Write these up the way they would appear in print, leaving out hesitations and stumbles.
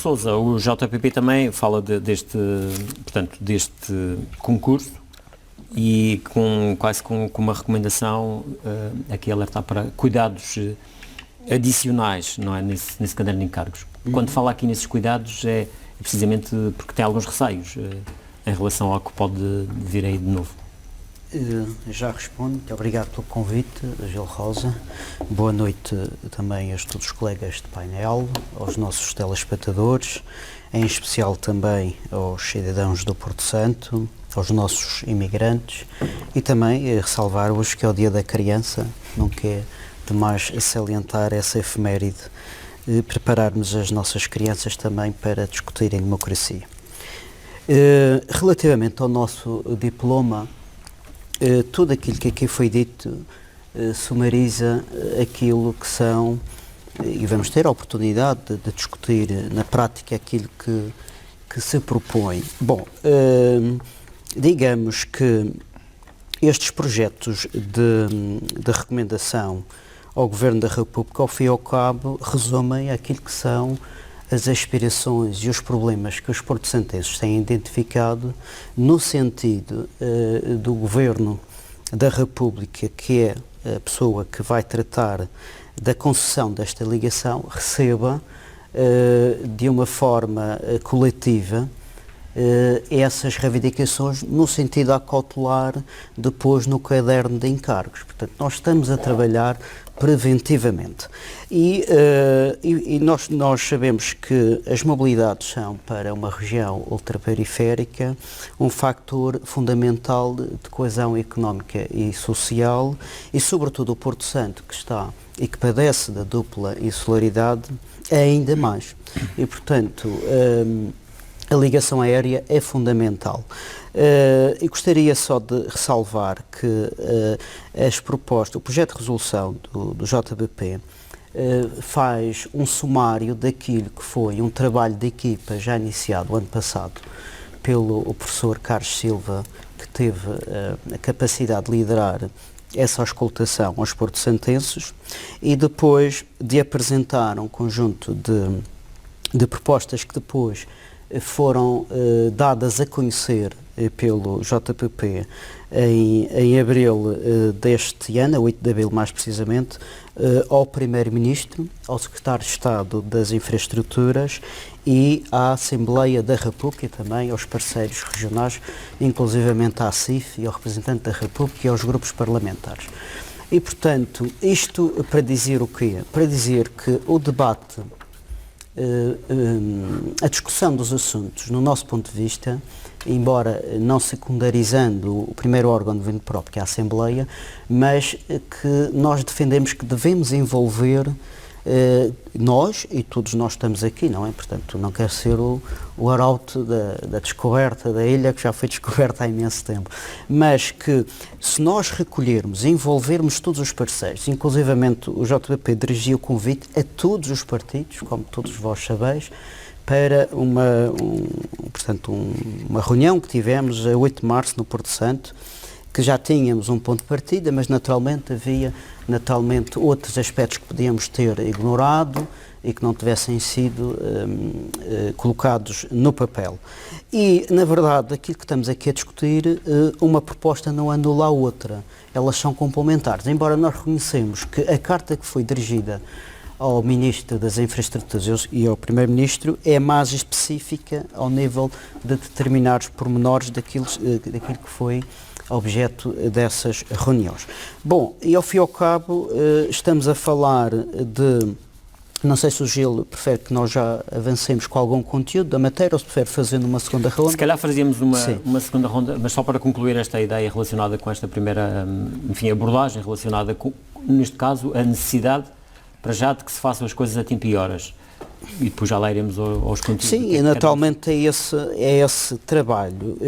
Sousa, o JPP também fala deste concurso e quase com uma recomendação aqui alertar para cuidados adicionais, não é, nesse caderno de encargos. Quando fala aqui nesses cuidados é precisamente porque tem alguns receios em relação ao que pode vir aí de novo. Já respondo. Muito obrigado pelo convite, Gil Rosa. Boa noite também a todos os colegas de painel, aos nossos telespectadores, em especial também aos cidadãos do Porto Santo, aos nossos imigrantes e também ressalvar hoje que é o Dia da Criança, nunca é demais salientar essa efeméride, prepararmos as nossas crianças também para discutirem democracia. Relativamente ao nosso diploma, tudo aquilo que aqui foi dito sumariza aquilo que são, e vamos ter a oportunidade de discutir na prática aquilo que se propõe. Bom, digamos que estes projetos de recomendação ao Governo da República, ao fim e ao cabo, resumem aquilo que são as aspirações e os problemas que os porto-santenses têm identificado no sentido do Governo da República, que é a pessoa que vai tratar da concessão desta ligação, receba de uma forma coletiva essas reivindicações no sentido a cautelar depois no caderno de encargos. Portanto, nós estamos a trabalhar preventivamente. E nós sabemos que as mobilidades são, para uma região ultraperiférica, um fator fundamental de coesão económica e social e, sobretudo, o Porto Santo, que está e que padece da dupla insularidade, ainda mais. E, portanto, a ligação aérea é fundamental. E gostaria só de ressalvar que as propostas, o projeto de resolução do JPP faz um sumário daquilo que foi um trabalho de equipa já iniciado ano passado pelo professor Carlos Silva, que teve a capacidade de liderar essa auscultação aos porto-santenses e depois de apresentar um conjunto de propostas que depois foram dadas a conhecer pelo JPP em abril deste ano, a 8 de abril mais precisamente, ao Primeiro-Ministro, ao Secretário de Estado das Infraestruturas e à Assembleia da República e também aos parceiros regionais, inclusivamente à CIF e ao representante da República e aos grupos parlamentares. E, portanto, isto para dizer o quê? Para dizer que o debate, a discussão dos assuntos, no nosso ponto de vista, embora não secundarizando o primeiro órgão de governo próprio, que é a Assembleia, mas que nós defendemos que devemos envolver nós, e todos nós estamos aqui, não é? Portanto, não quero ser o arauto da descoberta da ilha, que já foi descoberta há imenso tempo, mas que se nós recolhermos, envolvermos todos os parceiros, inclusivamente o JPP dirigiu o convite a todos os partidos, como todos vós sabeis, para portanto, uma reunião que tivemos a 8 de março no Porto Santo, que já tínhamos um ponto de partida, mas naturalmente havia outros aspectos que podíamos ter ignorado e que não tivessem sido colocados no papel. E, na verdade, aquilo que estamos aqui a discutir, uma proposta não anula a outra, elas são complementares, embora nós reconhecemos que a carta que foi dirigida ao Ministro das Infraestruturas e ao Primeiro-Ministro é mais específica ao nível de determinados pormenores daquilo que foi objeto dessas reuniões. Bom, e ao fim e ao cabo estamos a falar de, não sei se o Gil prefere que nós já avancemos com algum conteúdo da matéria ou se prefere fazer uma segunda ronda. Se calhar fazíamos uma segunda ronda, mas só para concluir esta ideia relacionada com esta primeira, abordagem relacionada com, neste caso, a necessidade para já de que se façam as coisas a tempo e horas. E depois já lá iremos aos conteúdos. Sim, e naturalmente é esse trabalho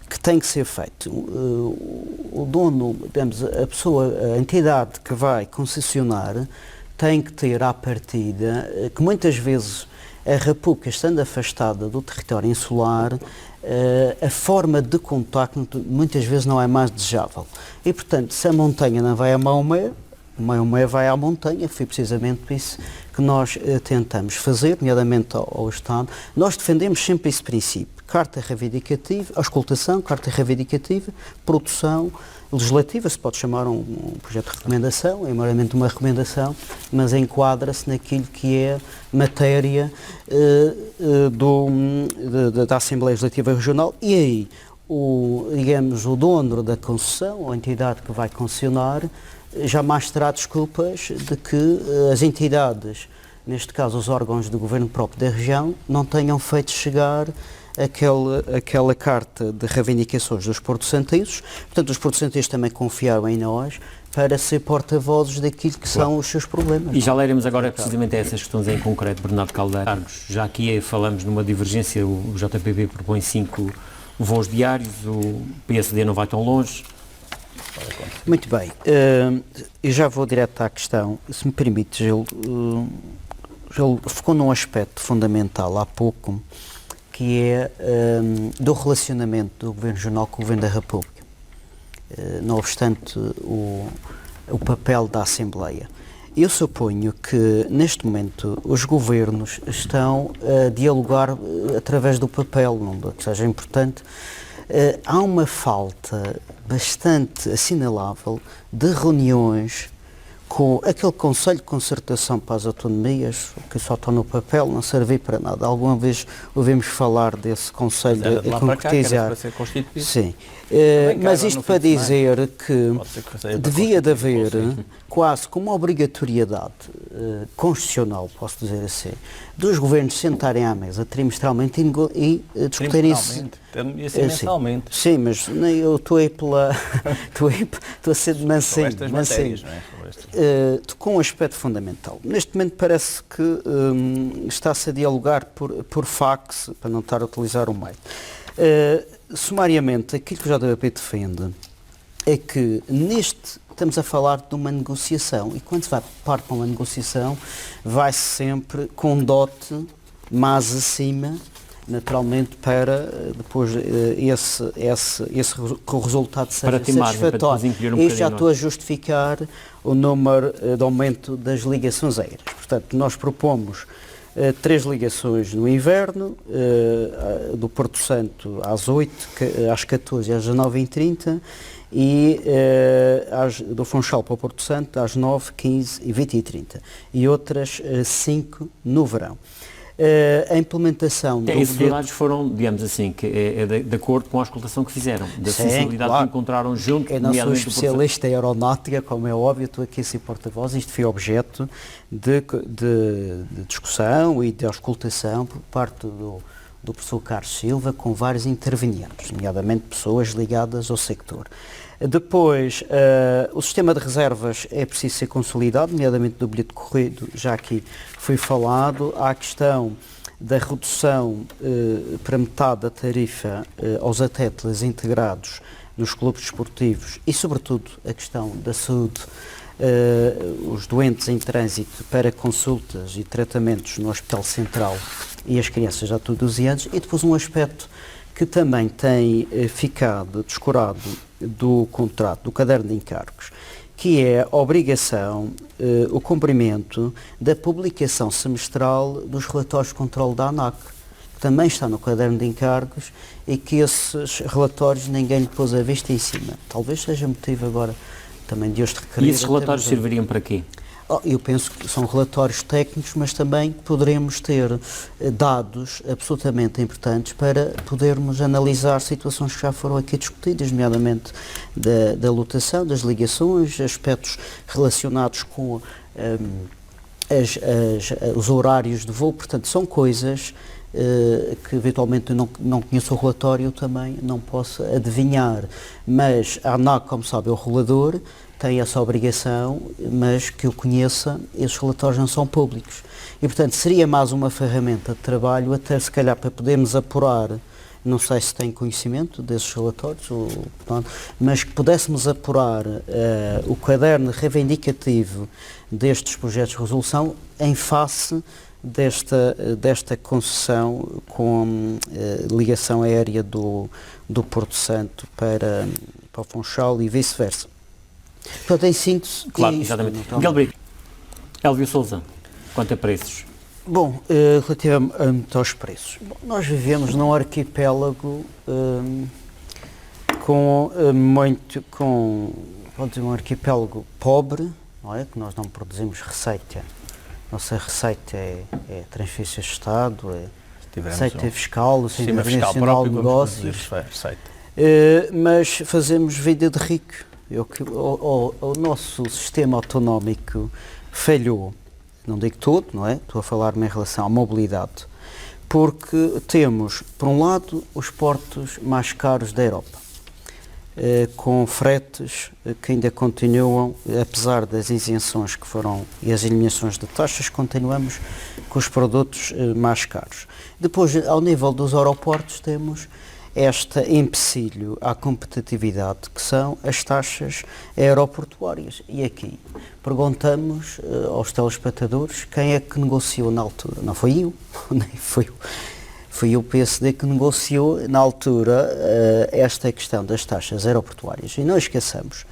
que tem que ser feito. O dono, digamos, a entidade que vai concessionar tem que ter à partida, que muitas vezes a República, estando afastada do território insular, a forma de contacto muitas vezes não é mais desejável. E, portanto, se a montanha não vai a Maomé, O meio vai à montanha, foi precisamente isso que nós tentamos fazer, nomeadamente ao Estado. Nós defendemos sempre esse princípio. Carta reivindicativa, auscultação, carta reivindicativa, produção legislativa, se pode chamar um projeto de recomendação, é meramente uma recomendação, mas enquadra-se naquilo que é matéria da Assembleia Legislativa Regional e aí, o dono da concessão, ou a entidade que vai concessionar, jamais terá desculpas de que as entidades, neste caso os órgãos do governo próprio da região, não tenham feito chegar aquela carta de reivindicações dos porto-santenses. Portanto, os porto-santenses também confiaram em nós para ser porta-vozes daquilo que são os seus problemas. E já leremos agora precisamente essas questões em concreto, Bernardo Caldeira. Já aqui falamos numa divergência, o JPP propõe 5 voos diários, o PSD não vai tão longe. Muito bem, eu já vou direto à questão. Se me permites, ele focou num aspecto fundamental há pouco, que é do relacionamento do Governo Regional com o Governo da República, não obstante o papel da Assembleia. Eu suponho que, neste momento, os governos estão a dialogar através do papel, não que seja importante. Há uma falta bastante assinalável de reuniões com aquele Conselho de Concertação para as Autonomias, que só está no papel, não serve para nada. Alguma vez ouvimos falar desse Conselho a concretizar. Sim. Mas isto para dizer que devia de haver quase como uma obrigatoriedade constitucional, posso dizer assim, dos governos sentarem à mesa trimestralmente e discutirem isso. Mensalmente. Sim, mas eu estou aí estou a ser de mansinho. Com um aspecto fundamental. Neste momento parece que está-se a dialogar por fax, para não estar a utilizar o meio. Sumariamente, aquilo que o JPP defende é que estamos a falar de uma negociação e quando se vai parte para uma negociação vai-se sempre com um dote mais acima, naturalmente, para depois esse resultado seja satisfatório. E já estou a justificar o número de aumento das ligações aéreas. Portanto, nós propomos 3 ligações no inverno, do Porto Santo às 8, às 14 e às 19h30 e do Funchal para o Porto Santo às 9, 15 e 20h30 e outras 5 no verão. A implementação do esses horários foram, digamos assim, que de acordo com a auscultação que fizeram, da sensibilidade claro. Que encontraram junto. Eu não sou especialista em aeronáutica, como é óbvio, estou aqui a ser porta-voz. Isto foi objeto de discussão e de auscultação por parte do professor Carlos Silva, com vários intervenientes, nomeadamente pessoas ligadas ao sector. Depois, o sistema de reservas é preciso ser consolidado, nomeadamente do bilhete corrido, já aqui foi falado. Há a questão da redução para metade da tarifa aos atletas integrados nos clubes desportivos e, sobretudo, a questão da saúde, os doentes em trânsito para consultas e tratamentos no Hospital Central e as crianças já de 12 anos. E depois um aspecto que também tem ficado descurado do contrato, do caderno de encargos, que é a obrigação, o cumprimento da publicação semestral dos relatórios de controle da ANAC, que também está no caderno de encargos e que esses relatórios ninguém lhe pôs a vista em cima. Talvez seja motivo agora também de hoje requerer. E esses relatórios serviriam para quê? Eu penso que são relatórios técnicos, mas também poderemos ter dados absolutamente importantes para podermos analisar situações que já foram aqui discutidas, nomeadamente da lotação, das ligações, aspectos relacionados com os horários de voo. Portanto, são coisas que eventualmente eu não conheço o relatório, eu também não posso adivinhar. Mas a ANAC, como sabe, é o regulador, tem essa obrigação, mas que eu conheça, esses relatórios não são públicos. E, portanto, seria mais uma ferramenta de trabalho, até se calhar para podermos apurar, não sei se tem conhecimento desses relatórios, mas que pudéssemos apurar o caderno reivindicativo destes projetos de resolução em face desta concessão com ligação aérea do Porto Santo para o Funchal e vice-versa. Portanto, em síntese, Claro, é isto, exatamente. naturalmente. Miguel Brito, Elvio Sousa, quanto a preços? Bom, relativamente aos preços, bom, nós vivemos num arquipélago vamos dizer, um arquipélago pobre, não é? Que nós não produzimos receita. Nossa receita é transferências de Estado, receita fiscal, Sistema Nacional de Negócios, mas fazemos vida de rico. O nosso sistema autonómico falhou, não digo todo, não é? Estou a falar-me em relação à mobilidade, porque temos, por um lado, os portos mais caros da Europa, com fretes que ainda continuam, apesar das isenções que foram e as eliminações de taxas, continuamos com os produtos mais caros. Depois, ao nível dos aeroportos, temos este empecilho à competitividade, que são as taxas aeroportuárias. E aqui perguntamos aos telespectadores quem é que negociou na altura. Não foi eu, nem foi o PSD que negociou na altura esta questão das taxas aeroportuárias. E não esqueçamos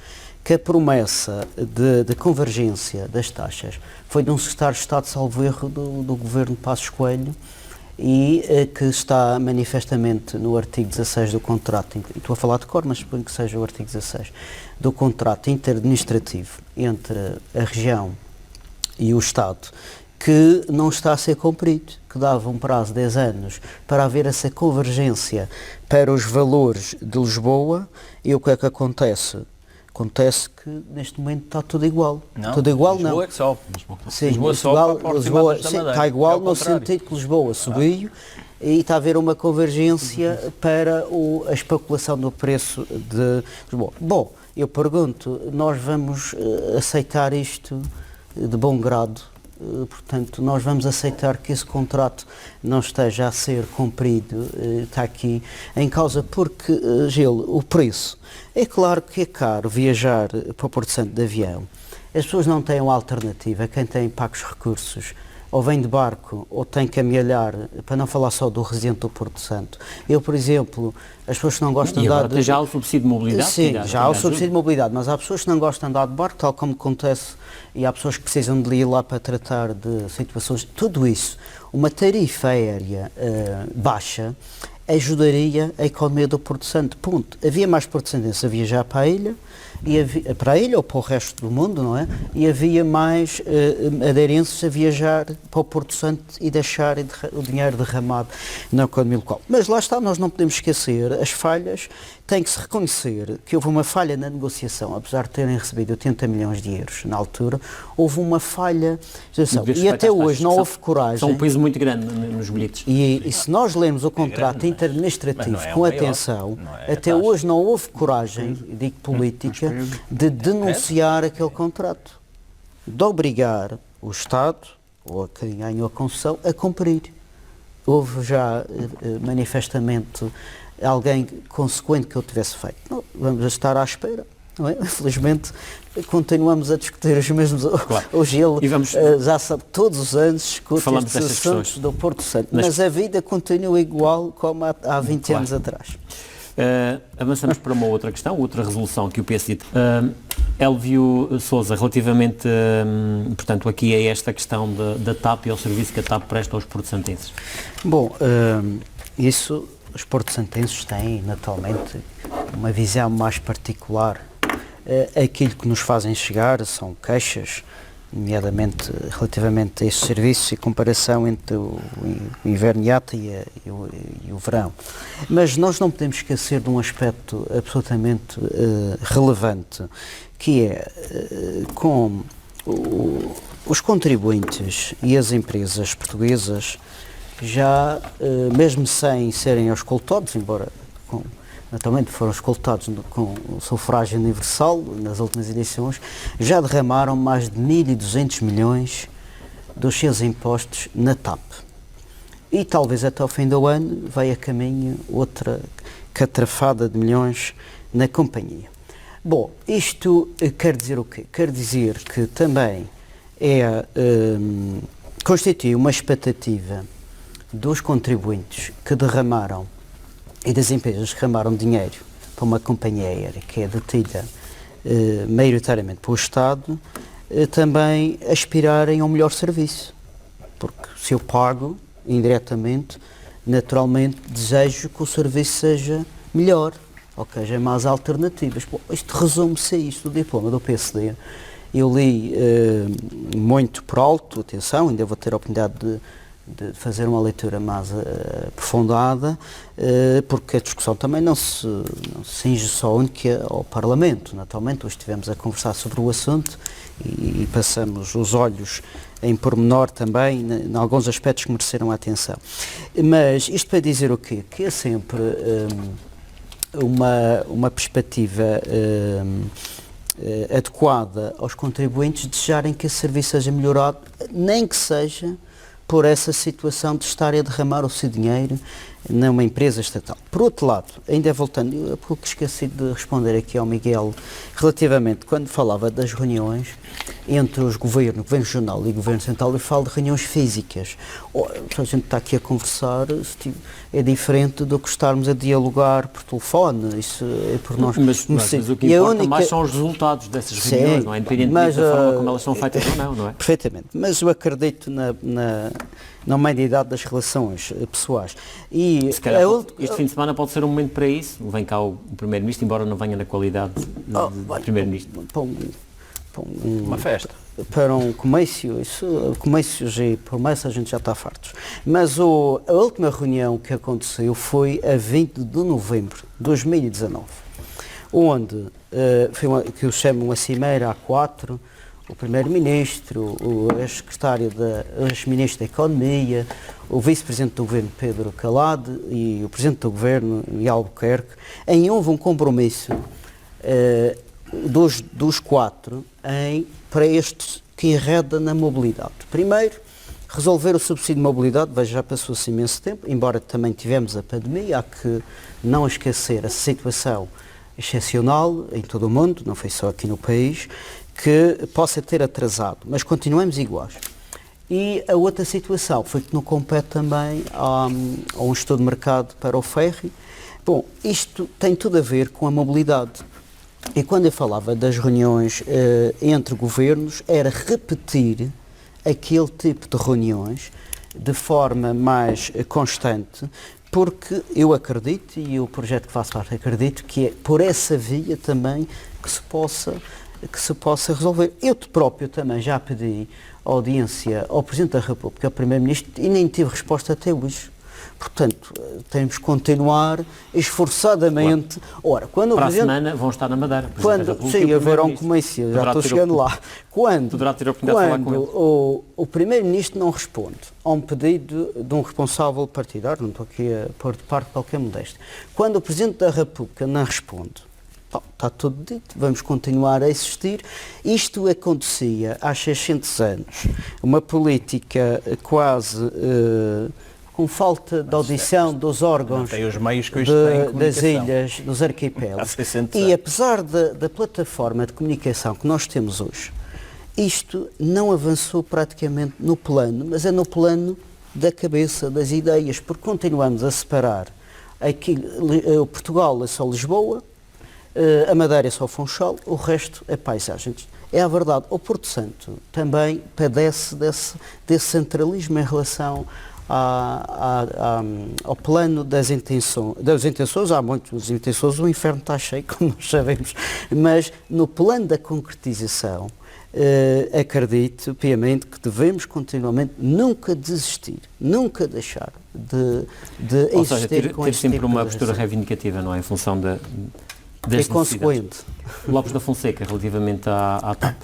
que a promessa de convergência das taxas foi de um secretário de Estado, salvo erro, do governo de Passos Coelho, e que está manifestamente no artigo 16 do contrato, e estou a falar de cor, mas suponho que seja o artigo 16, do contrato interadministrativo entre a região e o Estado, que não está a ser cumprido, que dava um prazo de 10 anos para haver essa convergência para os valores de Lisboa, e o que é que acontece? Acontece que neste momento está tudo igual. Não, tudo igual Lisboa não. É que sobe. Sim, Lisboa está igual no sentido que Lisboa subiu e está a haver uma convergência para a especulação do preço de Lisboa. Bom, eu pergunto, nós vamos aceitar isto de bom grado? Portanto, nós vamos aceitar que esse contrato não esteja a ser cumprido, está aqui em causa, porque, Gil, o preço, é claro que é caro viajar para o Porto Santo de avião, as pessoas não têm uma alternativa, quem tem poucos recursos, ou vem de barco, ou tem que amealhar, para não falar só do residente do Porto Santo. Eu, por exemplo, as pessoas que não gostam de andar... E já há o subsídio de mobilidade? Sim, já há o subsídio de mobilidade, mas há pessoas que não gostam de andar de barco, tal como acontece, e há pessoas que precisam de ir lá para tratar de situações... Tudo isso, uma tarifa aérea baixa, ajudaria a economia do Porto Santo, ponto. Havia mais porto-santenses a viajar para a ilha, para a ilha ou para o resto do mundo, não é? E havia mais aderentes a viajar para o Porto Santo e deixar o dinheiro derramado na economia local. Mas lá está, nós não podemos esquecer as falhas, tem que se reconhecer que houve uma falha na negociação, apesar de terem recebido 80 milhões de euros na altura, houve uma falha, e até hoje não houve coragem. São um peso muito grande nos bilhetes. E se nós lemos o contrato interadministrativo com atenção, até hoje não houve coragem, digo política, de denunciar aquele contrato, de obrigar o Estado, ou a quem ganhou a concessão, a cumprir. Houve já manifestamente alguém consequente que eu tivesse feito. Não, vamos estar à espera. Não é? Infelizmente, continuamos a discutir os mesmos. Claro. Hoje ele já sabe, todos os anos discute estes assuntos do Porto Santo, mas a vida continua igual como há 20 anos atrás. Avançamos para uma outra questão, outra resolução que o PSD... Elvio Sousa, relativamente, portanto, aqui a esta questão da TAP e ao serviço que a TAP presta aos porto-santenses. Bom, isso, os porto-santenses têm, naturalmente, uma visão mais particular. Aquilo que nos fazem chegar são queixas, nomeadamente relativamente a estes serviços e comparação entre o inverno e o verão. Mas nós não podemos esquecer de um aspecto absolutamente relevante, que é com os contribuintes e as empresas portuguesas já, mesmo sem serem auscultados, embora naturalmente foram escoltados com o sufrágio universal nas últimas eleições, já derramaram mais de 1.200 milhões dos seus impostos na TAP. E talvez até ao fim do ano vai a caminho outra catrafada de milhões na companhia. Bom, isto quer dizer o quê? Quer dizer que também constitui uma expectativa dos contribuintes que derramaram e das empresas que derramaram dinheiro para uma companhia aérea que é detida maioritariamente para o Estado, também aspirarem a um melhor serviço. Porque se eu pago indiretamente, naturalmente desejo que o serviço seja melhor, ou que haja mais alternativas. Bom, isto resume-se a isto, o diploma do PSD. Eu li muito por alto, atenção, ainda vou ter a oportunidade de fazer uma leitura mais aprofundada, porque a discussão também não se cinge só única ao Parlamento. Naturalmente, hoje estivemos a conversar sobre o assunto e passamos os olhos em pormenor também em alguns aspectos que mereceram a atenção. Mas isto para dizer o quê? Que é sempre uma perspectiva adequada aos contribuintes desejarem que esse serviço seja melhorado, nem que seja por essa situação de estar a derramar o seu dinheiro numa empresa estatal. Por outro lado, ainda voltando, porque esqueci de responder aqui ao Miguel, relativamente, quando falava das reuniões entre os governos, governo regional e governo central, eu falo de reuniões físicas. A gente está aqui a conversar, é diferente do que estarmos a dialogar por telefone, isso é por nós. Mas o que importa mais são os resultados dessas reuniões, não é? Independentemente da forma como elas são feitas ou não é? Perfeitamente, mas eu acredito na humanidade das relações pessoais. E se calhar, este fim de semana pode ser um momento para isso. Vem cá o Primeiro-Ministro, embora não venha na qualidade de Primeiro-Ministro. Uma festa. Para um comício, comícios e promessas a gente já está fartos. Mas a última reunião que aconteceu foi a 20 de novembro de 2019, onde foi que eu chamo uma cimeira A4, o Primeiro-Ministro, o ex-Ministro da Economia, o Vice-Presidente do Governo, Pedro Calade, e o Presidente do Governo, Miguel Albuquerque, em houve um compromisso dos quatro para este que enreda na mobilidade. Primeiro, resolver o subsídio de mobilidade, veja, já passou-se imenso tempo, embora também tivemos a pandemia, há que não esquecer a situação excepcional em todo o mundo, não foi só aqui no país, que possa ter atrasado, mas continuamos iguais. E a outra situação foi que não compete também a um estudo de mercado para o ferry. Bom, isto tem tudo a ver com a mobilidade. E quando eu falava das reuniões entre governos, era repetir aquele tipo de reuniões de forma mais constante, porque eu acredito, e o projeto que faço parte acredito, que é por essa via também que se possa resolver. Eu próprio também já pedi audiência ao Presidente da República, ao Primeiro-Ministro, e nem tive resposta até hoje. Portanto, temos que continuar esforçadamente. Claro. Ora, quando para o Presidente... a semana vão estar na Madeira. Sim, haverá um comício, já estou chegando lá. Quando o Primeiro-Ministro não responde a um pedido de um responsável partidário, não estou aqui a pôr de parte qualquer modéstia, quando o Presidente da República não responde, está tudo dito, vamos continuar a existir. Isto acontecia há 600 anos, uma política quase com falta de audição dos órgãos das ilhas, dos arquipélagos. E apesar da plataforma de comunicação que nós temos hoje, isto não avançou praticamente no plano, mas é no plano da cabeça, das ideias, porque continuamos a separar aqui, o Portugal é só Lisboa, a Madeira é só Funchal, o resto é paisagem. É a verdade. O Porto Santo também padece desse centralismo em relação ao plano das intenções. Há muitas intenções, o inferno está cheio, como nós sabemos, mas no plano da concretização, acredito piamente que devemos continuamente nunca desistir, nunca deixar de Ou seja, existir ter sempre uma postura reivindicativa, não é? Em função das consequente. Lopes da Fonseca, relativamente à TAP.